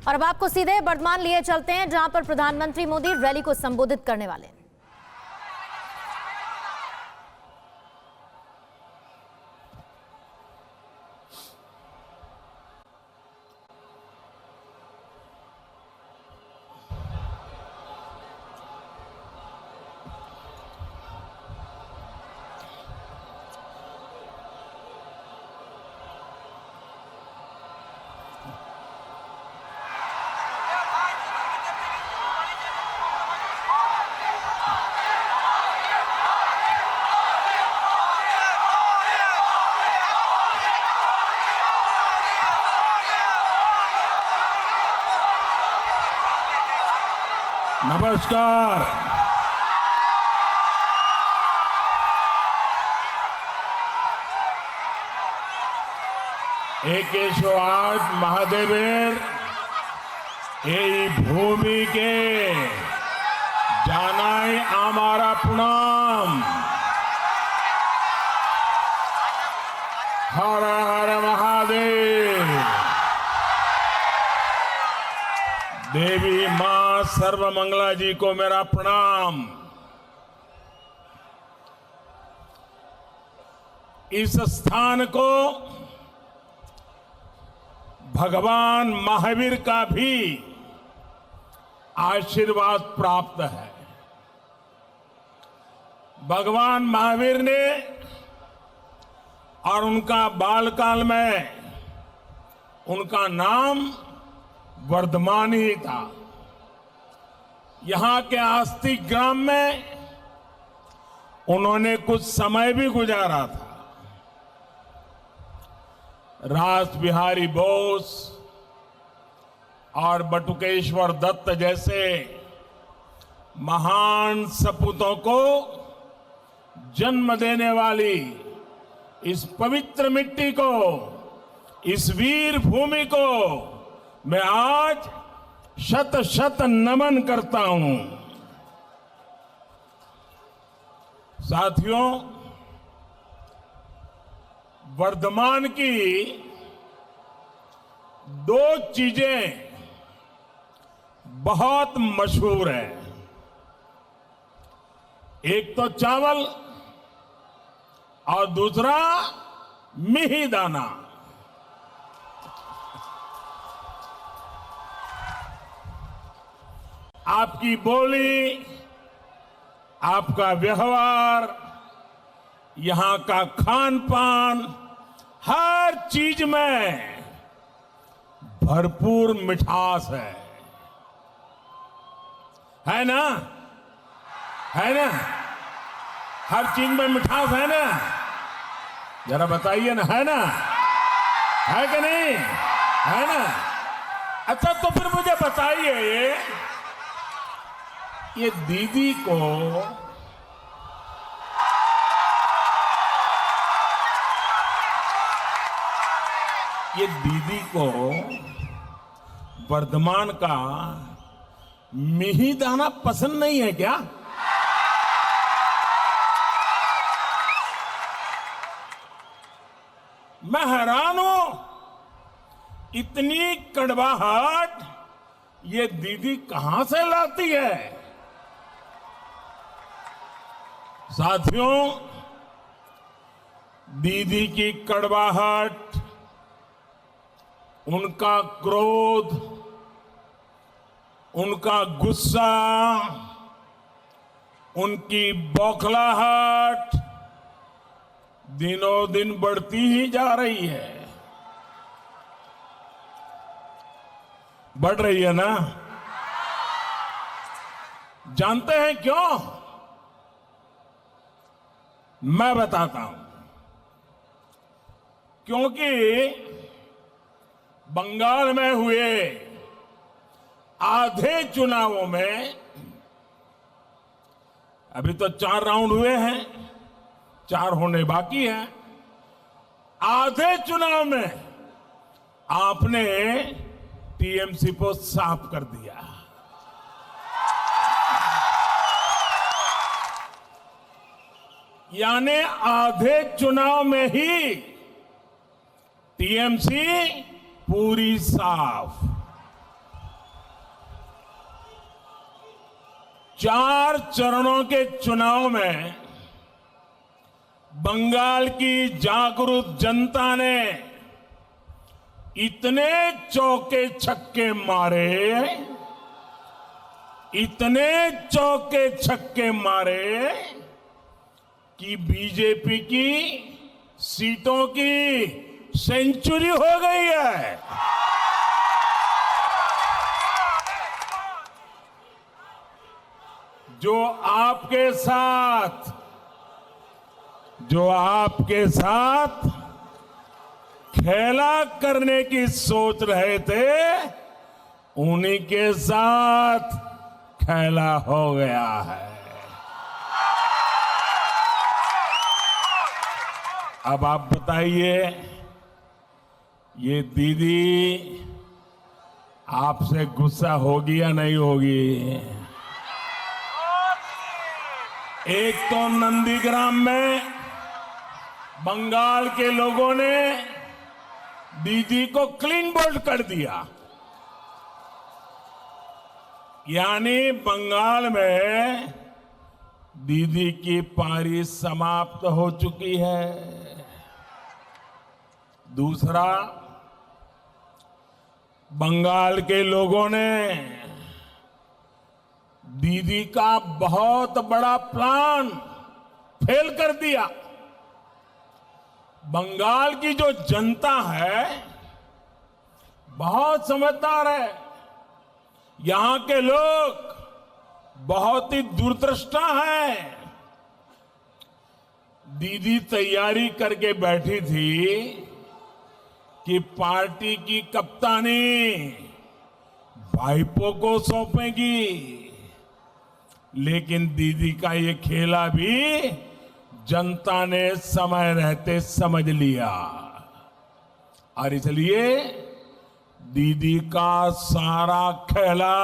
और अब आपको सीधे वर्धमान लिए चलते हैं, जहां पर प्रधानमंत्री मोदी रैली को संबोधित करने वाले हैं। नमस्कार। एक 108 महादेवेर এই ভূমিকে জানাই আমার প্রণাম। हर हर महादेव। देवी मां सर्वमंगला जी को मेरा प्रणाम। इस स्थान को भगवान महावीर का भी आशीर्वाद प्राप्त है। भगवान महावीर ने और उनका बालकाल में उनका नाम वर्धमान ही था। यहां के आस्तिक ग्राम में उन्होंने कुछ समय भी गुजारा था। रास बिहारी बोस और बटुकेश्वर दत्त जैसे महान सपूतों को जन्म देने वाली इस पवित्र मिट्टी को, इस वीर भूमि को मैं आज शत शत नमन करता हूं। साथियों, वर्धमान की दो चीजें बहुत मशहूर है। एक तो चावल और दूसरा मिहिदाना। आपकी बोली, आपका व्यवहार, यहां का खान पान, हर चीज में भरपूर मिठास है ना? है ना? हर चीज में मिठास है ना? जरा बताइए ना, है ना? है कि नहीं? है ना? अच्छा, तो फिर मुझे बताइए, ये दीदी को वर्धमान का मिहिदाना पसंद नहीं है क्या? मैं हैरान हूं, इतनी कड़वाहट ये दीदी कहां से लाती है? साथियों, दीदी की कड़वाहट, उनका क्रोध, उनका गुस्सा, उनकी बौखलाहट दिनों दिन बढ़ती ही जा रही है। बढ़ रही है ना? जानते हैं क्यों? मैं बताता हूं। क्योंकि बंगाल में हुए आधे चुनावों में, अभी तो 4 राउंड हुए हैं, 4 होने बाकी हैं। आधे चुनाव में आपने टीएमसी को साफ कर दिया। यानी आधे चुनाव में ही टीएमसी पूरी साफ। 4 चरणों के चुनाव में बंगाल की जागरूक जनता ने इतने चौके छक्के मारे, इतने चौके छक्के मारे कि बीजेपी की सीटों की सेंचुरी हो गई है। जो आपके साथ खेला करने की सोच रहे थे, उन्हीं के साथ खेला हो गया है। अब आप बताइए, ये दीदी आपसे गुस्सा होगी या नहीं होगी? एक तो नंदीग्राम में बंगाल के लोगों ने दीदी को क्लीन बोल्ड कर दिया, यानी बंगाल में दीदी की पारी समाप्त हो चुकी है। दूसरा, बंगाल के लोगों ने दीदी का बहुत बड़ा प्लान फेल कर दिया। बंगाल की जो जनता है बहुत समझदार है। यहां के लोग बहुत ही दूरदृष्टा हैं। दीदी तैयारी करके बैठी थी कि पार्टी की कप्तानी भाईपो को सौंपेगी, लेकिन दीदी का ये खेला भी जनता ने समय रहते समझ लिया, और इसलिए दीदी का सारा खेला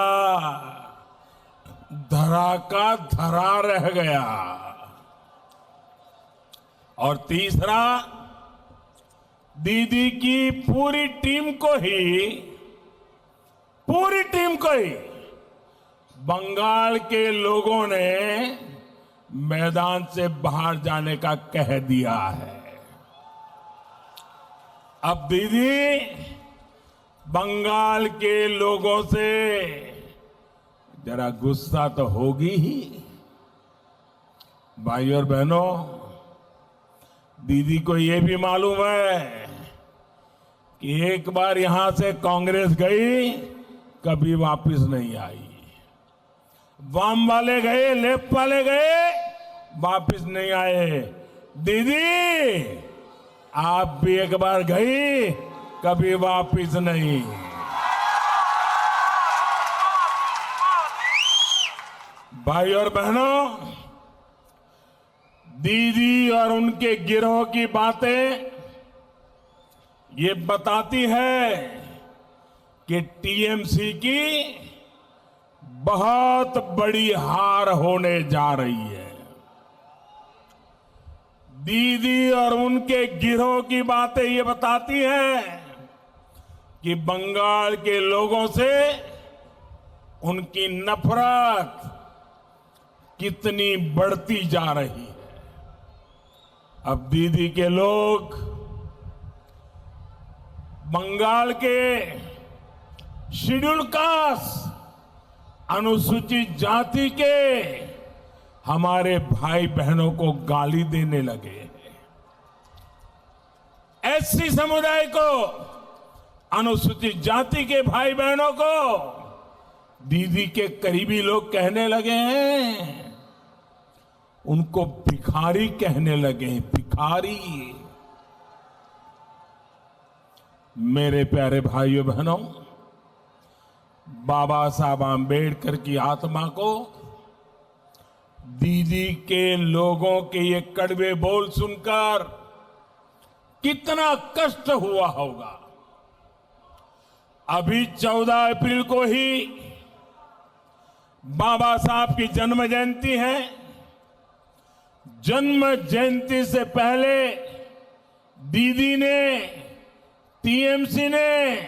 धरा का धरा रह गया। और तीसरा, दीदी की पूरी टीम को ही बंगाल के लोगों ने मैदान से बाहर जाने का कह दिया है। अब दीदी बंगाल के लोगों से जरा गुस्सा तो होगी ही। भाई और बहनों, दीदी को यह भी मालूम है कि एक बार यहां से कांग्रेस गई, कभी वापस नहीं आई। वाम वाले गए, लेफ्ट वाले गए, वापस नहीं आए। दीदी आप भी एक बार गई, कभी वापस नहीं। भाई और बहनों, दीदी और उनके गिरोह की बातें ये बताती है कि टीएमसी की बहुत बड़ी हार होने जा रही है। दीदी और उनके गिरोह की बातें ये बताती हैं कि बंगाल के लोगों से उनकी नफरत कितनी बढ़ती जा रही है। अब दीदी के लोग बंगाल के शेड्यूल कास्ट, अनुसूचित जाति के हमारे भाई बहनों को गाली देने लगे हैं। एससी समुदाय को, अनुसूचित जाति के भाई बहनों को दीदी के करीबी लोग कहने लगे हैं, उनको भिखारी कहने लगे हैं, भिखारी। मेरे प्यारे भाइयों बहनों, बाबा साहब आंबेडकर की आत्मा को दीदी के लोगों के ये कड़वे बोल सुनकर कितना कष्ट हुआ होगा। अभी 14 अप्रैल को ही बाबा साहब की जन्म जयंती है। जन्म जयंती से पहले दीदी ने, टीएमसी ने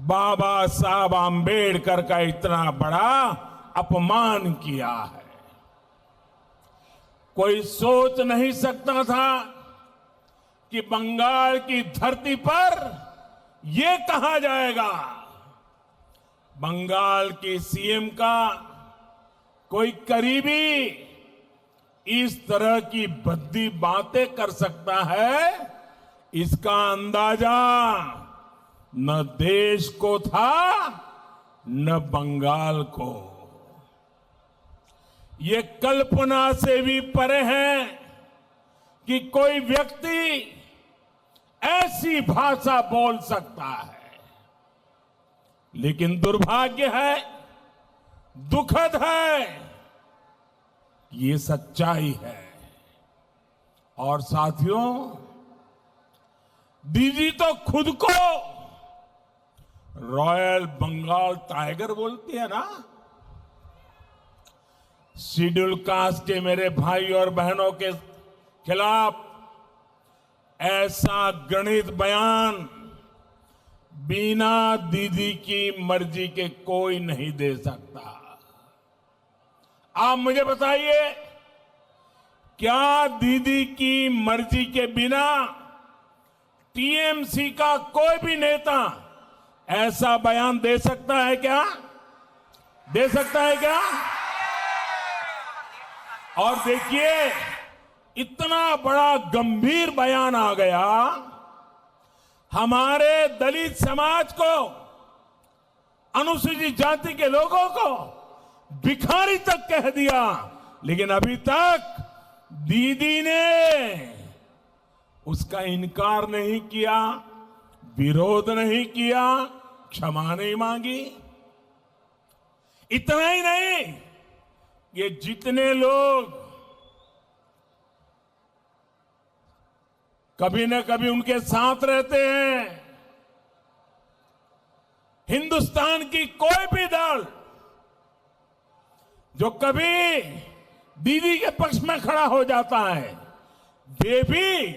बाबा साहब आंबेडकर का इतना बड़ा अपमान किया है। कोई सोच नहीं सकता था कि बंगाल की धरती पर यह कहा जाएगा बंगाल के सीएम का कोई करीबी इस तरह की भद्दी बातें कर सकता है। इसका अंदाजा न देश को था न बंगाल को। ये कल्पना से भी परे है कि कोई व्यक्ति ऐसी भाषा बोल सकता है। लेकिन दुर्भाग्य है, दुखद है, ये सच्चाई है। और साथियों, दीदी तो खुद को रॉयल बंगाल टाइगर बोलती है ना। शेड्यूल कास्ट के मेरे भाई और बहनों के खिलाफ ऐसा गणित बयान बिना दीदी की मर्जी के कोई नहीं दे सकता। आप मुझे बताइए, क्या दीदी की मर्जी के बिना टीएमसी का कोई भी नेता ऐसा बयान दे सकता है क्या? दे सकता है क्या? और देखिए, इतना बड़ा गंभीर बयान आ गया, हमारे दलित समाज को, अनुसूचित जाति के लोगों को भिखारी तक कह दिया। लेकिन अभी तक दीदी ने उसका इनकार नहीं किया, विरोध नहीं किया, क्षमा नहीं मांगी। इतना ही नहीं, ये जितने लोग कभी न कभी उनके साथ रहते हैं, हिंदुस्तान की कोई भी दल जो कभी दीदी के पक्ष में खड़ा हो जाता है, वे भी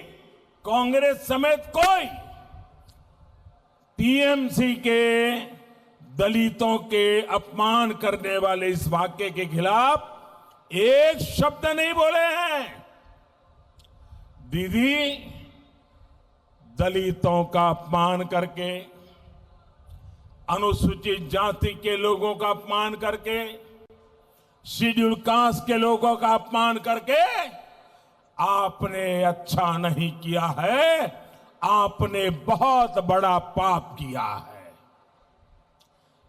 कांग्रेस समेत कोई टीएमसी के दलितों के अपमान करने वाले इस वाक्य के खिलाफ एक शब्द नहीं बोले हैं। दीदी दलितों का अपमान करके, अनुसूचित जाति के लोगों का अपमान करके, शेड्यूल कास्ट के लोगों का अपमान करके आपने अच्छा नहीं किया है, आपने बहुत बड़ा पाप किया है।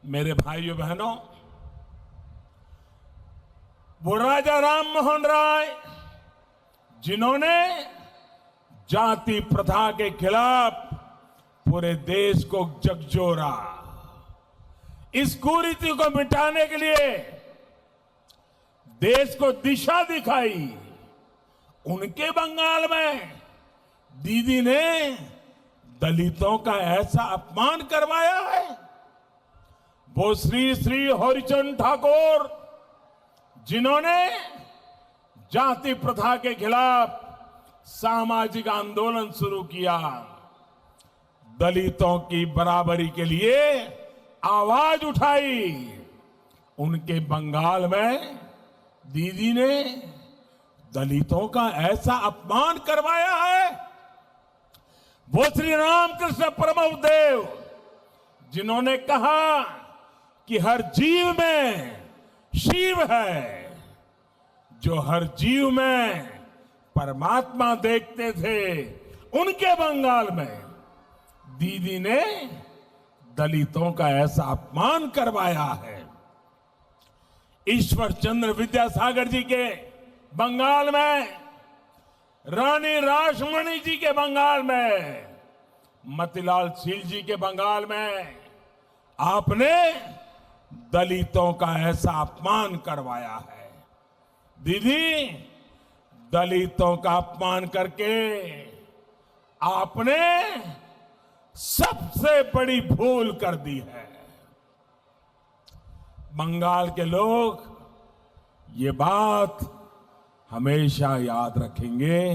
मेरे भाइयों बहनों, वो राजा राम मोहन राय जिन्होंने जाति प्रथा के खिलाफ पूरे देश को झकझोरा, इस कुरीति को मिटाने के लिए देश को दिशा दिखाई, उनके बंगाल में दीदी ने दलितों का ऐसा अपमान करवाया है। वो श्री श्री हरिचंद ठाकुर जिन्होंने जाति प्रथा के खिलाफ सामाजिक आंदोलन शुरू किया, दलितों की बराबरी के लिए आवाज उठाई, उनके बंगाल में दीदी ने दलितों का ऐसा अपमान करवाया है। वो श्री रामकृष्ण परमहंस जिन्होंने कहा कि हर जीव में शिव है, जो हर जीव में परमात्मा देखते थे, उनके बंगाल में दीदी ने दलितों का ऐसा अपमान करवाया है। ईश्वर चंद्र विद्यासागर जी के बंगाल में, रानी रासमणी जी के बंगाल में, मतीलाल शील जी के बंगाल में आपने दलितों का ऐसा अपमान करवाया है। दीदी, दलितों का अपमान करके आपने सबसे बड़ी भूल कर दी है। बंगाल के लोग ये बात हमेशा याद रखेंगे।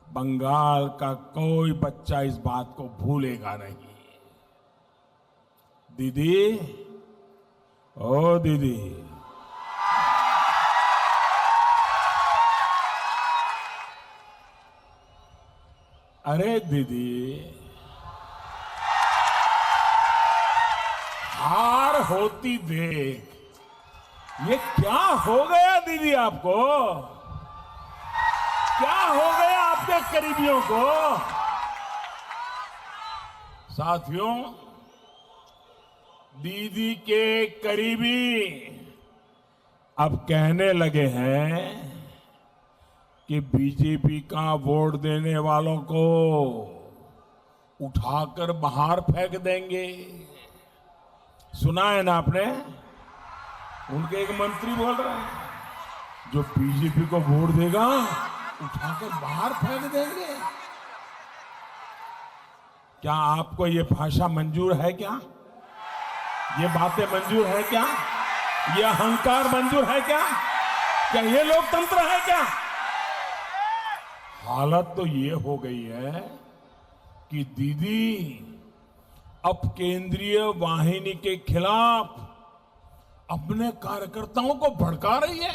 बंगाल का कोई बच्चा इस बात को भूलेगा नहीं। दीदी, ओ दीदी, अरे दीदी, हार होती देख, ये क्या हो गया दीदी आपको? क्या हो गया आपके करीबियों को? साथियों, दीदी के करीबी अब कहने लगे हैं कि बीजेपी का वोट देने वालों को उठाकर बाहर फेंक देंगे। सुना है ना आपने? उनके एक मंत्री बोल रहे हैं, जो बीजेपी को वोट देगा उठाकर बाहर फेंक देंगे। क्या आपको ये भाषा मंजूर है? क्या ये बातें मंजूर है? क्या ये अहंकार मंजूर है? क्या ये लोकतंत्र है? क्या हालत तो ये हो गई है कि दीदी अब केंद्रीय वाहिनी के खिलाफ अपने कार्यकर्ताओं को भड़का रही है।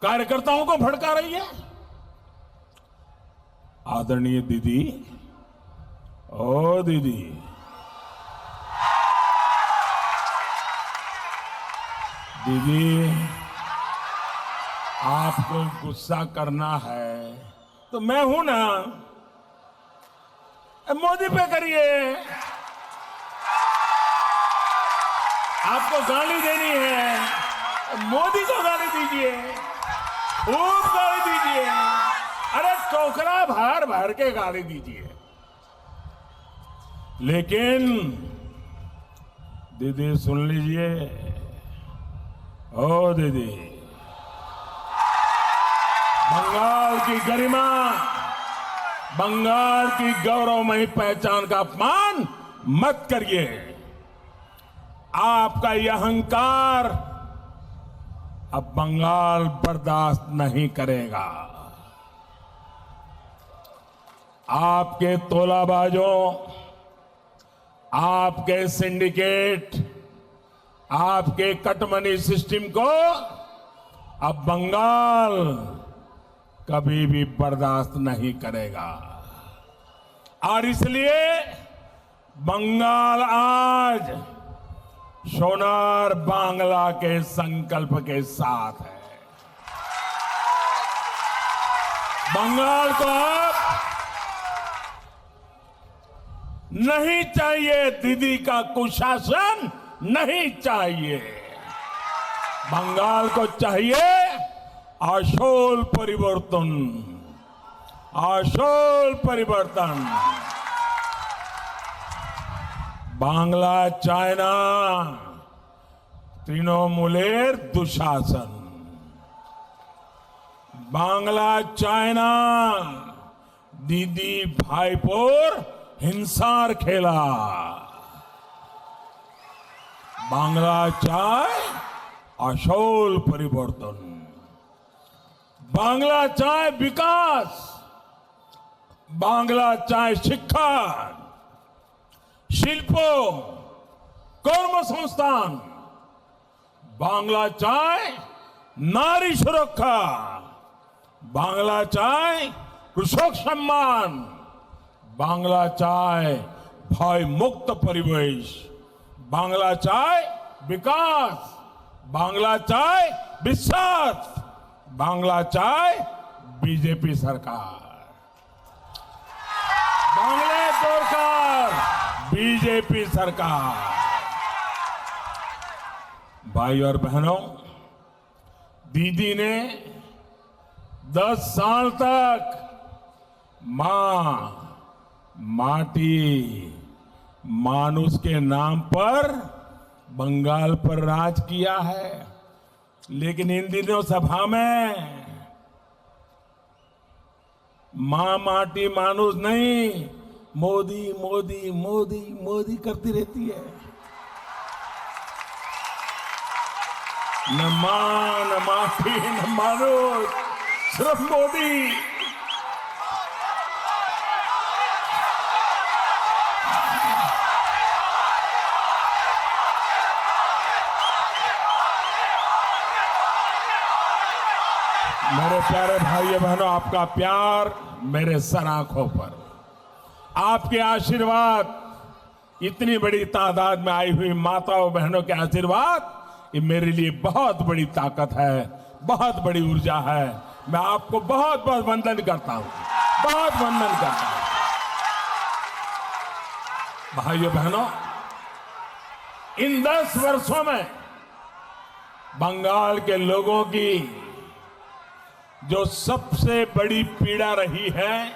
कार्यकर्ताओं को भड़का रही है। आदरणीय दीदी, ओ दीदी, दीदी, आपको गुस्सा करना है तो मैं हूं ना, मोदी पे करिए। आपको गाली देनी है, मोदी को गाली दीजिए, खूब गाली दीजिए। अरे टोकरा भर भर के गाली दीजिए। लेकिन दीदी सुन लीजिए, ओ दीदी, बंगाल की गरिमा, बंगाल की गौरवमयी पहचान का अपमान मत करिए। आपका यह अहंकार अब बंगाल बर्दाश्त नहीं करेगा। आपके तोलाबाजों, आपके सिंडिकेट, आपके कटमनी सिस्टम को अब बंगाल कभी भी बर्दाश्त नहीं करेगा। और इसलिए बंगाल आज सोनार बांग्ला के संकल्प के साथ है। बंगाल को अब नहीं चाहिए दीदी का कुशासन, नहीं चाहिए। बंगाल को चाहिए आशोल परिवर्तन, आशोल परिवर्तन। बांग्ला चाइना तृणमूलेर दुशासन, बांग्ला चाइना दीदी भाईपोर हिंसार खेला। बांग्ला चाय आशोल परिवर्तन, बांग्ला चाय विकास, बांग्ला चाय शिक्षा, शिल्पो, कर्मसंस्थान, बांग्ला चाय नारी सुरक्षा, बांग्ला चाय कृषक सम्मान, बांग्ला चाय भय मुक्त परिवेश, बांग्ला चाय विकास, बांग्ला चाय विश्वास, बांग्ला चाय बीजेपी सरकार, बांग्ला सरकार बीजेपी सरकार। भाई और बहनों, दीदी ने 10 साल तक मां, माटी, मानुष के नाम पर बंगाल पर राज किया है। लेकिन इन दिनों सभा में मां, माटी, मानुष नहीं, मोदी मोदी मोदी मोदी करती रहती है। न मां, न माटी, न मानुष, सिर्फ मोदी। मेरे प्यारे भाइयों बहनों, आपका प्यार मेरे सर आंखों पर, आपके आशीर्वाद, इतनी बड़ी तादाद में आई हुई माताओं बहनों के आशीर्वाद, ये मेरे लिए बहुत बड़ी ताकत है, बहुत बड़ी ऊर्जा है। मैं आपको बहुत बहुत वंदन करता हूं, बहुत वंदन करता हूं। भाइयों बहनों, इन 10 वर्षों में बंगाल के लोगों की जो सबसे बड़ी पीड़ा रही है,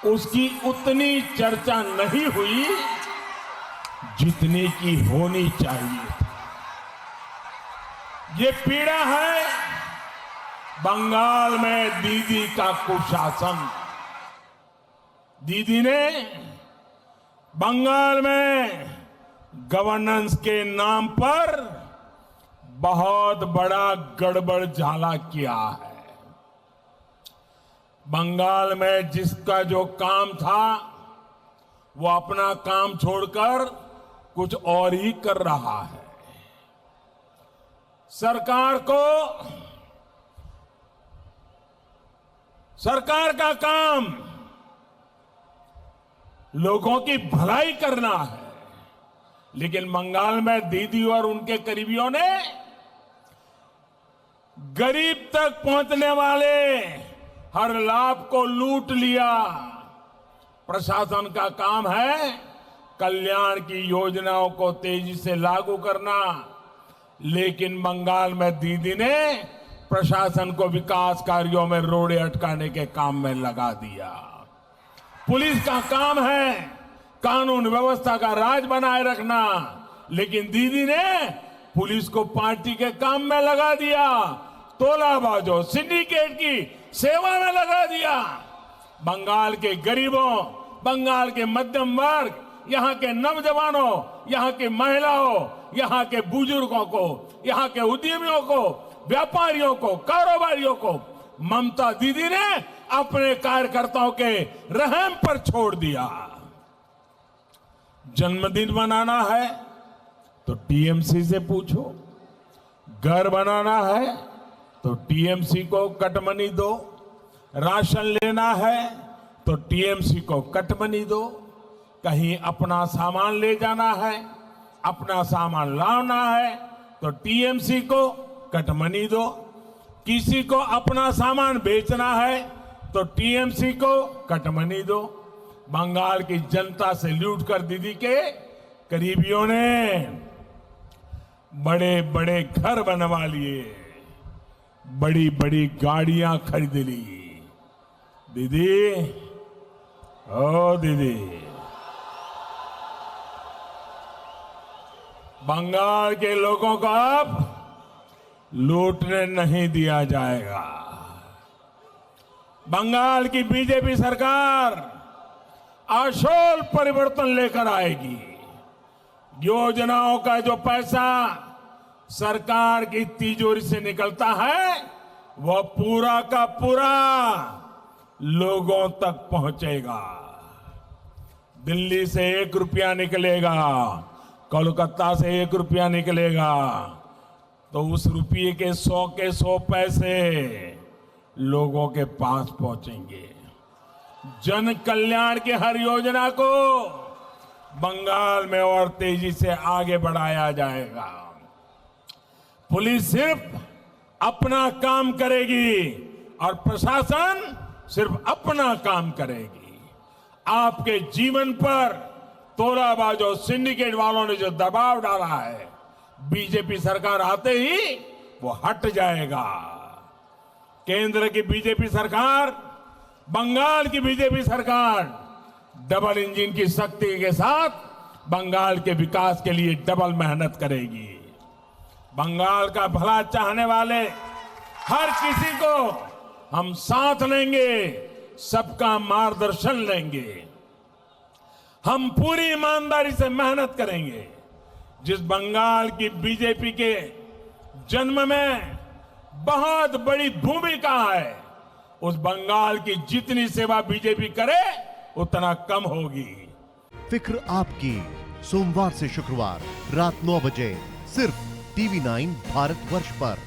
उसकी उतनी चर्चा नहीं हुई जितनी की होनी चाहिए थी। ये पीड़ा है बंगाल में दीदी का कुशासन। दीदी ने बंगाल में गवर्नेंस के नाम पर बहुत बड़ा गड़बड़ झाला किया है। बंगाल में जिसका जो काम था वो अपना काम छोड़कर कुछ और ही कर रहा है। सरकार का काम लोगों की भलाई करना है, लेकिन बंगाल में दीदी और उनके करीबियों ने गरीब तक पहुंचने वाले हर लाभ को लूट लिया। प्रशासन का काम है कल्याण की योजनाओं को तेजी से लागू करना, लेकिन बंगाल में दीदी ने प्रशासन को विकास कार्यों में रोड़े अटकाने के काम में लगा दिया। पुलिस का काम है कानून व्यवस्था का राज बनाए रखना, लेकिन दीदी ने पुलिस को पार्टी के काम में लगा दिया, तोलाबाजों, सिंडिकेट की सेवा में लगा दिया। बंगाल के गरीबों, बंगाल के मध्यम वर्ग, यहां के नौजवानों, यहां की महिलाओं, यहां के बुजुर्गों को, यहां के उद्यमियों को, व्यापारियों को, कारोबारियों को ममता दीदी ने अपने कार्यकर्ताओं के रहम पर छोड़ दिया। जन्मदिन मनाना है तो टीएमसी से पूछो, घर बनाना है तो टीएमसी को कटमनी दो, राशन लेना है तो टीएमसी को कटमनी दो, कहीं अपना सामान ले जाना है, अपना सामान लाना है तो टीएमसी को कटमनी दो, किसी को अपना सामान बेचना है तो टीएमसी को कटमनी दो। बंगाल की जनता से लूट कर दीदी के करीबियों ने बड़े बड़े घर बनवा लिए, बड़ी बड़ी गाड़ियां खरीद ली। दीदी, ओ दीदी, बंगाल के लोगों को अब लूटने नहीं दिया जाएगा। बंगाल की बीजेपी सरकार आशोल परिवर्तन लेकर आएगी। योजनाओं का जो पैसा सरकार की तिजोरी से निकलता है वह पूरा का पूरा लोगों तक पहुंचेगा। दिल्ली से 1 रुपया निकलेगा, कोलकाता से 1 रुपया निकलेगा, तो उस रुपये के 100 पैसे लोगों के पास पहुंचेंगे। जन कल्याण की हर योजना को बंगाल में और तेजी से आगे बढ़ाया जाएगा। पुलिस सिर्फ अपना काम करेगी और प्रशासन सिर्फ अपना काम करेगी। आपके जीवन पर तोलाबाजों, सिंडिकेट वालों ने जो दबाव डाला है, बीजेपी सरकार आते ही वो हट जाएगा। केंद्र की बीजेपी सरकार, बंगाल की बीजेपी सरकार डबल इंजन की शक्ति के साथ बंगाल के विकास के लिए डबल मेहनत करेगी। बंगाल का भला चाहने वाले हर किसी को हम साथ लेंगे, सबका मार्गदर्शन लेंगे। हम पूरी ईमानदारी से मेहनत करेंगे। जिस बंगाल की बीजेपी के जन्म में बहुत बड़ी भूमिका है, उस बंगाल की जितनी सेवा बीजेपी करे उतना कम होगी। फिक्र आपकी, सोमवार से शुक्रवार रात 9 बजे सिर्फ TV9 भारतवर्ष पर।